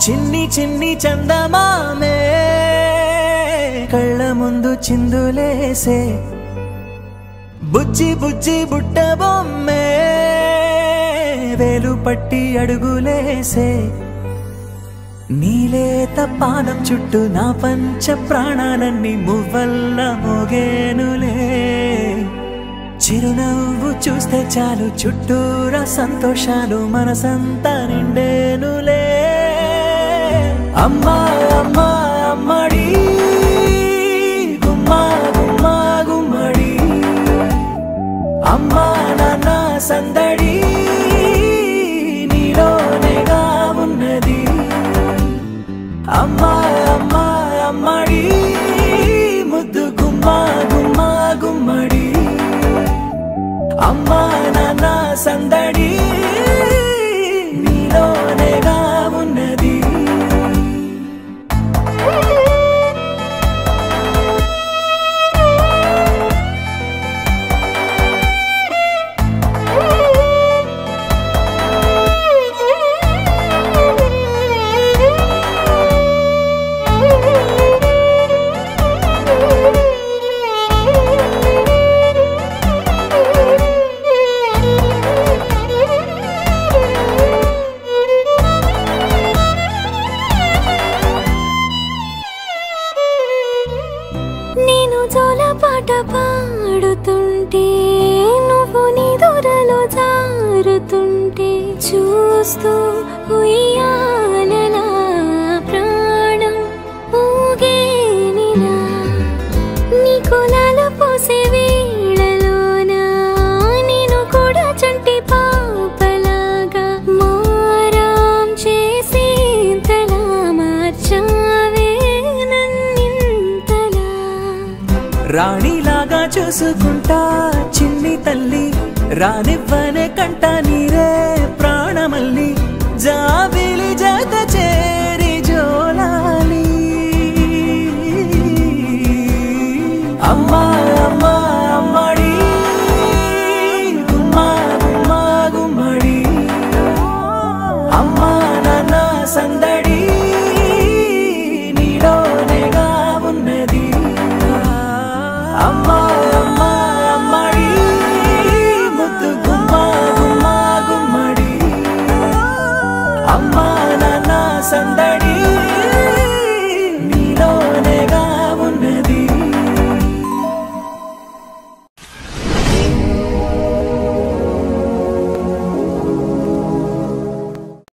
చిన్ని చిన్ని చందమామే కళ్ళ ముందు చిందులేసే బుజ్జి బుజ్జి బుట్ట బొమ్మే వేలు పట్టి అడుగులేసే నీలేత పానం చుట్టూ నా పంచ ప్రాణాలన్నీ మువ్వల్ల మోగేనులే చిరునవ్వు చూస్తే చాలు చుట్టూరా సంతోషాలు మనసంతా నిండేనులే అమ్మా అమ్మా అమ్మడి గుమ్మా గుమ్మా గుమ్మడి అమ్మా నాన్న సందడి నీలోనేగా ఉన్నది అమ్మా అమ్మా అమ్మడి ముద్దు గుమ్మా గుమ్మా గుమ్మడి అమ్మా నాన్న సందడి నీలోనేగా ఉన్నది పాట పాడుతుంటే నువ్వు నీ దూరలో జారుతుంటే చూస్తూ ఉయ్యాలలా ప్రాణం ఊగేనిలా నీ కులాలు పోసే వేళలోనా నేను కూడా చంటి పాపలాగా మారాం చేసేంతలా మార్చావే నన్నింతలా రాణిలాగా చూసుకుంటా చిన్ని తల్లి రానివ్వనే కంట నీరే ప్రాణమల్లి జాబిలి జత చేరి జోలాలి అమ్మా అమ్మా అమ్మడి గుమ్మా గుమ్మా గుమ్మడి అమ్మా నాన్న సందడి నీలోనేగా ఉన్నది అమ్మా అమ్మా అమ్మడి ముద్దు గుమ్మా గుమ్మా గుమ్మడి అమ్మా నాన్న సందడి